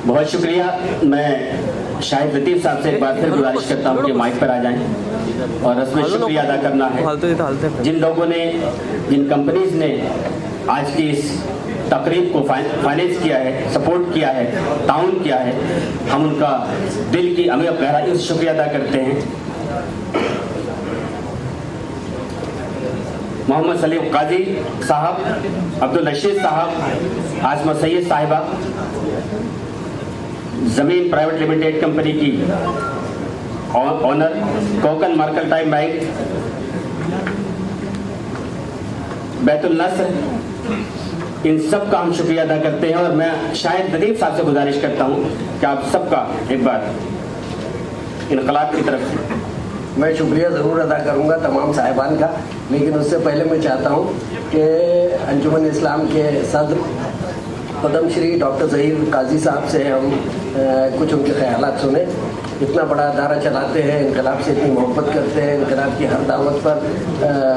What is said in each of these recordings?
بہت شکریہ. میں شاہد لطیف صاحب سے ایک بار پھر گزارش کرتا ہوں کہ مائک پر آ جائیں اور رسم شکریہ ادا کرنا ہے جن لوگوں نے, جن کمپنیز نے آج کی اس تقریب کو فائنینس کیا ہے, سپورٹ کیا ہے, تعاون کیا ہے. ہم ان کا دل کی عمیق گہرائیوں سے شکریہ ادا کرتے ہیں. محمد سلیم قاضی صاحب, عبدالرشید صاحب, عاصمہ سید صاحبہ, زمین پرائیویٹ لمیٹڈ کمپنی کی آنر, کوکن مرکنٹائل بینک, بیت النصر, ان سب کا ہم شکریہ ادا کرتے ہیں. اور میں شاہد لطیف صاحب سے گزارش کرتا ہوں کہ آپ سب کا ایک بار انقلاب کی طرف سے. میں شکریہ ضرور ادا کروں گا تمام صاحبان کا, لیکن اس سے پہلے میں چاہتا ہوں کہ انجمن اسلام کے صدر پدم شری ڈاکٹر ظہیر قاضی صاحب سے ہم کچھ ان کے خیالات سنیں. اتنا بڑا ادارہ چلاتے ہیں, انقلاب سے اتنی محبت کرتے ہیں, انقلاب کی ہر دعوت پر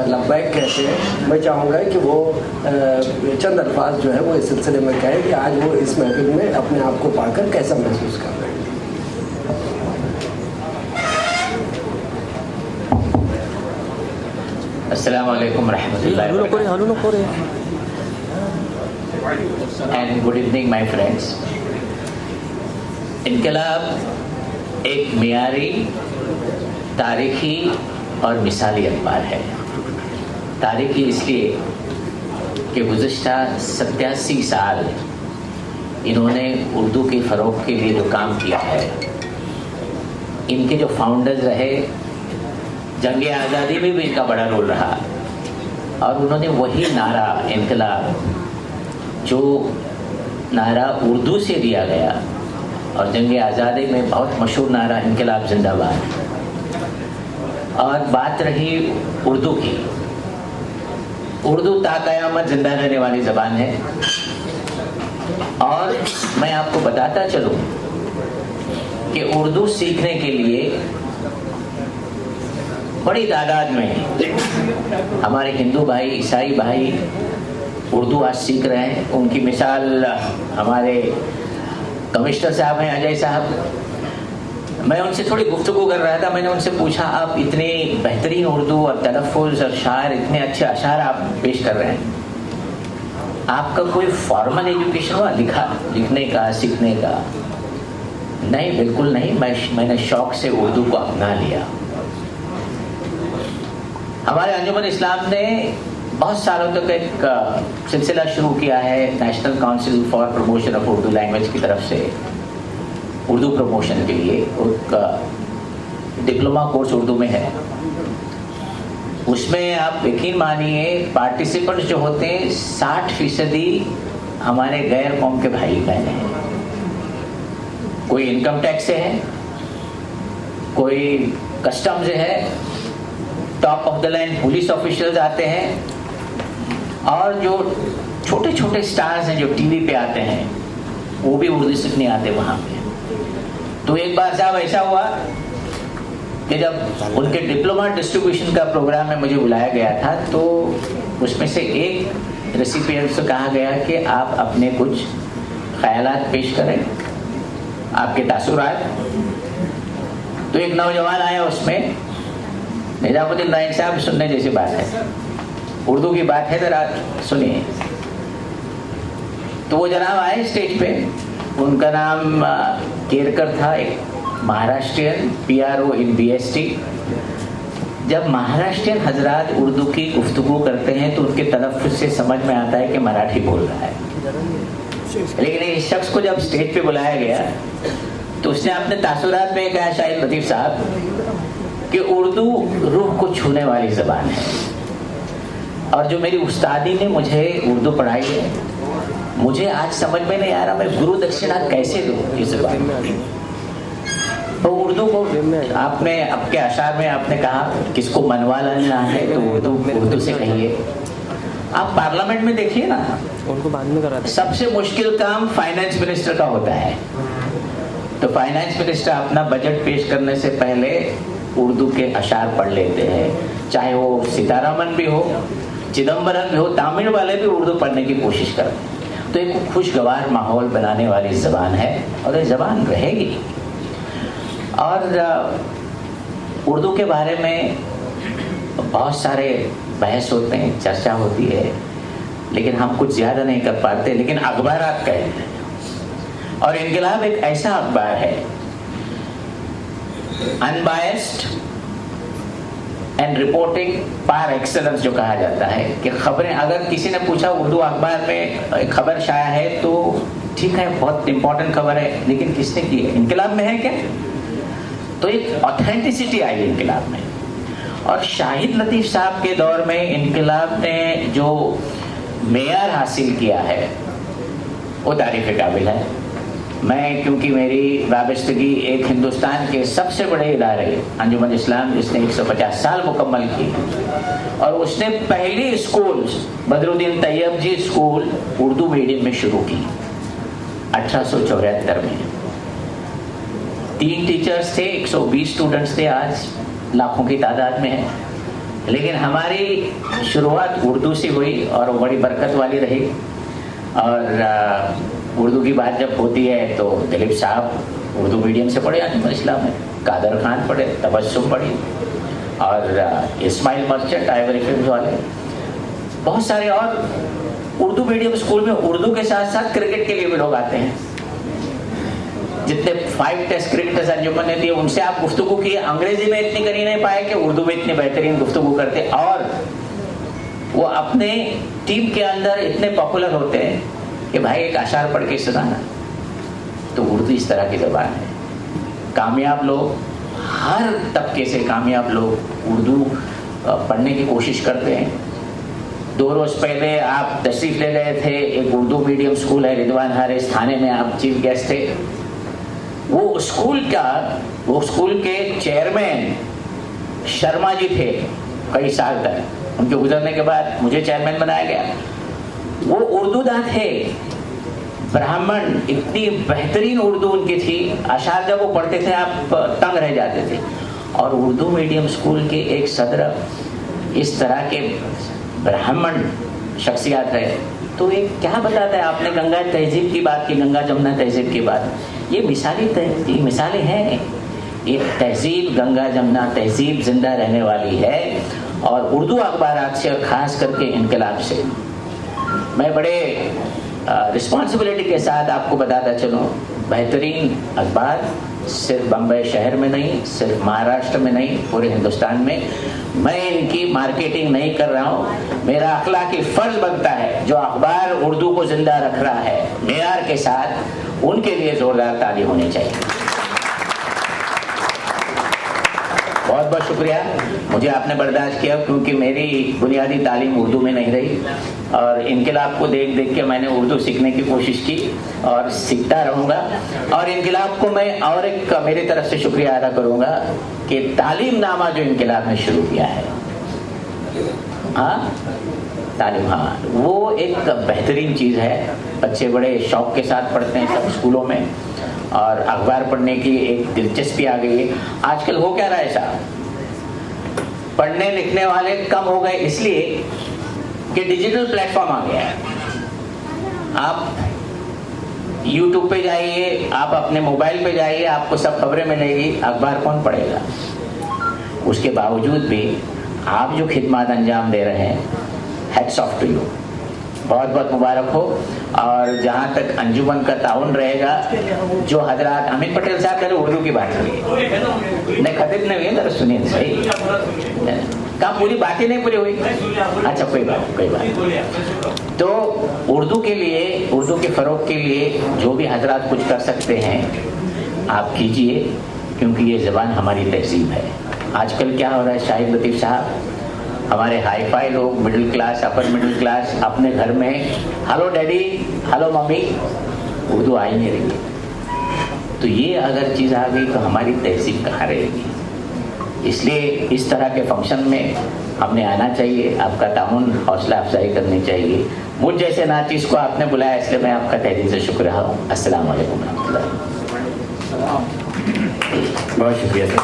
لبیک کہتے ہیں. میں چاہوں گا کہ وہ چند الفاظ جو ہے وہ اس سلسلے میں کہیں کہ آج وہ اس محفل میں اپنے آپ کو پا کر کیسا محسوس کر رہے ہیں. السلام علیکم ورحمۃ اللہ وبرکاتہ and good evening my friends. انقلاب ایک معیاری, تاریخی اور مثالی اخبار ہے. تاریخی اس لیے کہ گزشتہ 87 سال انہوں نے اردو کے فروغ کے لیے جو کام کیا ہے, ان کے جو فاؤنڈرز رہے, جنگ آزادی میں بھی ان کا بڑا رول رہا, اور انہوں نے وہی نعرہ انقلاب جو نعرہ اردو سے دیا گیا, اور جنگ آزادی میں بہت مشہور نعرہ انقلاب زندہ باد. اور بات رہی اردو کی, اردو تا قیامت زندہ رہنے والی زبان ہے. اور میں آپ کو بتاتا چلوں کہ اردو سیکھنے کے لیے بڑی تعداد میں ہمارے ہندو بھائی, عیسائی بھائی اردو آج سیکھ رہے ہیں. ان کی مثال ہمارے کمشنر صاحب ہیں, اجے صاحب. میں ان سے تھوڑی گفتگو کر رہا تھا. میں نے ان سے پوچھا, آپ اتنی بہترین اردو اور تلفظ اور شاعر, اتنے اچھے اشعار آپ پیش کر رہے ہیں, آپ کا کوئی فارمل ایجوکیشن ہوا لکھنے کا, سیکھنے کا؟ نہیں, بالکل نہیں. میں نے شوق سے اردو کو اپنا لیا. ہمارے انجمن اسلام نے بہت سالوں تک ایک سلسلہ شروع کیا ہے national council for promotion of Urdu language کی طرف سے, اردو پروموشن کے لیے. ایک ڈپلوما کورس اردو میں ہے. اس میں آپ یقین مانیے پارٹیسپینٹس جو ہوتے ہیں 60% ہمارے غیر قوم کے بھائی بہن ہیں. کوئی انکم ٹیکس سے ہے, کوئی کسٹم سے ہے, top of the line police officials آتے ہیں, اور جو چھوٹے چھوٹے سٹارز ہیں جو ٹی وی پہ آتے ہیں وہ بھی اردو سیکھنے آتے وہاں پہ. تو ایک بار صاحب ایسا ہوا کہ جب ان کے ڈپلوما ڈسٹریبیوشن کا پروگرام میں مجھے بلایا گیا تھا, تو اس میں سے ایک ریسیپینٹ سے کہا گیا کہ آپ اپنے کچھ خیالات پیش کریں, آپ کے تاثرات. تو ایک نوجوان آیا, اس میں نظام الدین نائک صاحب, سننے جیسی بات ہے, اردو کی بات ہے, ذرا سنیے. تو وہ جناب آئے اسٹیج پہ. ان کا نام کیرکر تھا, ایک مہاراشٹرین, PRO ان BST. جب مہاراشٹرین حضرات اردو کی گفتگو کرتے ہیں تو ان کے تلفظ سے سمجھ میں آتا ہے کہ مراٹھی بول رہا ہے. لیکن اس شخص کو جب اسٹیج پہ بلایا گیا تو اس نے اپنے تاثرات میں کہا, شاہد لطیف صاحب, کہ اردو روح کو چھونے والی زبان ہے, اور جو میری استادی نے مجھے اردو پڑھائی ہے, مجھے آج سمجھ میں نہیں آ رہا میں گرو دکشنا کیسے دوں اس زبان میں. تو اردو کو آپ نے اب کے اشعار میں آپ نے کہا کس کو منوا لینا ہے تو اردو سے کہیے. آپ پارلیمنٹ میں دیکھیے نا, سب سے مشکل کام فائنانس منسٹر کا ہوتا ہے. تو فائنانس منسٹر اپنا بجٹ پیش کرنے سے پہلے اردو کے اشعار پڑھ لیتے ہیں, چاہے وہ سیتارامن بھی ہو, چدمبرم بھی ہو, تامل والے بھی اردو پڑھنے کی کوشش کرتے ہیں. तो एक खुशगवार माहौल बनाने वाली ज़बान है और ये ज़बान रहेगी। और उर्दू के बारे में बहुत सारे बहस होते हैं, चर्चा होती है, लेकिन हम कुछ ज़्यादा नहीं कर पाते। लेकिन अखबारात कहते हैं, और इनकलाब एक ऐसा अखबार है unbiased and reporting par excellence जो कहा जाता है कि खबरें, अगर किसी ने पूछा उर्दू अखबार में खबर शाया है तो ठीक है, बहुत इंपॉर्टेंट खबर है, लेकिन किसने की है? इनकलाब में है क्या? तो एक ऑथेंटिसिटी आई इनकलाब में। और शाहिद लतीफ़ साहब के दौर में इनकलाब ने जो मेयार हासिल किया है वो तारीफ़ काबिल है। मैं, क्योंकि मेरी वाबस्तगी एक हिंदुस्तान के सबसे बड़े इदारे अंजुमन इस्लाम, जिसने 150 साल मुकम्मल की, और उसने पहली स्कूल बदरुद्दीन तैयब जी स्कूल उर्दू मीडियम में शुरू की 1874 में। 3 टीचर्स थे, 120 स्टूडेंट्स थे, आज लाखों की तादाद में है। लेकिन हमारी शुरुआत उर्दू से हुई और वो बड़ी बरकत वाली रही। और उर्दू की बात जब होती है तो दिलीप साहब उर्दू मीडियम से पढ़े अंजुमन इस्लाम में, कादर खान पढ़े, तबस्सुम पढ़ी, और इस्माइल मर्चेंट आइवरी फिल्म्स वाले, बहुत सारे। और उर्दू मीडियम स्कूल में उर्दू के साथ साथ क्रिकेट के लिए भी लोग आते हैं। जितने 5 टेस्ट क्रिकेटर्स अंजुमन ने दिए, उनसे आप गुफ्तगू की, अंग्रेजी में इतनी कर नहीं पाए कि उर्दू में इतनी बेहतरीन गुफ्तगू करते, और वो अपने टीम के अंदर इतने पॉपुलर होते हैं कि भाई एक अशार पढ़ के सुनाना। तो उर्दू इस तरह की ज़बान है। कामयाब लोग, हर तबके से कामयाब लोग उर्दू पढ़ने की कोशिश करते हैं। 2 रोज़ पहले आप तशरीफ़ ले गए थे, एक उर्दू मीडियम स्कूल है रिदवान हारिस थाने में, आप चीफ गेस्ट थे। वो स्कूल के चेयरमैन शर्मा जी थे कई साल तक। उनके गुजरने के बाद मुझे चेयरमैन बनाया गया। वो उर्दू दां थे, ब्राह्मण, इतनी बेहतरीन उर्दू उनकी थी, अशार जब वो पढ़ते थे आप तंग रह जाते थे। और उर्दू मीडियम स्कूल के एक सदर इस तरह के ब्राह्मण शख्सियत है, तो ये क्या बताता है? आपने गंगा तहजीब की बात की, गंगा जमुना तहजीब की बात, ये मिसालें हैं। ये तहजीब, गंगा जमुना तहजीब जिंदा रहने वाली है। और उर्दू अखबारात से, और ख़ास करके इनकलाब से, मैं बड़े रिस्पॉन्सिबिलिटी के साथ आपको बताता चलूँ, बेहतरीन अखबार सिर्फ बम्बई शहर में नहीं, सिर्फ महाराष्ट्र में नहीं, पूरे हिंदुस्तान में। मैं इनकी मार्केटिंग नहीं कर रहा हूँ, मेरा अखलाकी फ़र्ज बनता है, जो अखबार उर्दू को ज़िंदा रख रहा है मेयार के साथ, उनके लिए ज़ोरदार ताली होनी चाहिए। बहुत बहुत शुक्रिया, मुझे आपने बर्दाश्त किया, क्योंकि मेरी बुनियादी तालीम उर्दू में नहीं रही, और इनकलाब को देख देख के मैंने उर्दू सीखने की कोशिश की और सीखता रहूँगा। और इनकलाब को मैं और एक मेरी तरफ से शुक्रिया अदा करूँगा कि तालीम नामा जो इनकलाब ने शुरू किया है, तालीम, वो एक बेहतरीन चीज़ है। बच्चे बड़े शौक़ के साथ पढ़ते हैं सब स्कूलों में, और अखबार पढ़ने की एक दिलचस्पी आ गई है। आजकल हो क्या रहा है साहब, पढ़ने लिखने वाले कम हो गए, इसलिए कि डिजिटल प्लेटफॉर्म आ गया है। आप YouTube पे जाइए, आप अपने मोबाइल पे जाइए, आपको सब खबरें मिलेगी, अखबार कौन पढ़ेगा? उसके बावजूद भी आप जो खिदमत अंजाम दे रहे हैं, हैट्स ऑफ टू यू, बहुत बहुत मुबारक हो। और जहाँ तक अंजुमन का ताउन रहेगा, जो हजरात, अमित पटेल साहब पहले उर्दू की बात करिए, नहीं खतीब नहीं हुई, जरा सुनिए सही, कहाँ पूरी बातें नहीं पूरी हुई? अच्छा कोई बात। तो उर्दू के लिए, उर्दू के फ़रोग के लिए जो भी हजरात कुछ कर सकते हैं आप कीजिए, क्योंकि ये ज़बान हमारी तहजीब है। आजकल क्या हो रहा है शाहिद लतीफ़ साहब, हमारे हाई फाई लोग, middle class, upper middle class, अपने घर में hello daddy, hello mummy, Urdu आ ही नहीं रही। तो ये अगर चीज़ आ गई तो हमारी तहजीब कहाँ रहेगी? इसलिए इस तरह के फंक्शन में हमने आना चाहिए, आपका ताउन, हौसला अफजाई करनी चाहिए। मुझ जैसे नाचीज़ को आपने बुलाया, इसलिए मैं आपका तहे दिल से शुक्रिया हूँ। अस्सलाम वालेकुम रहमतुल्लाह। बहुत शुक्रिया सर।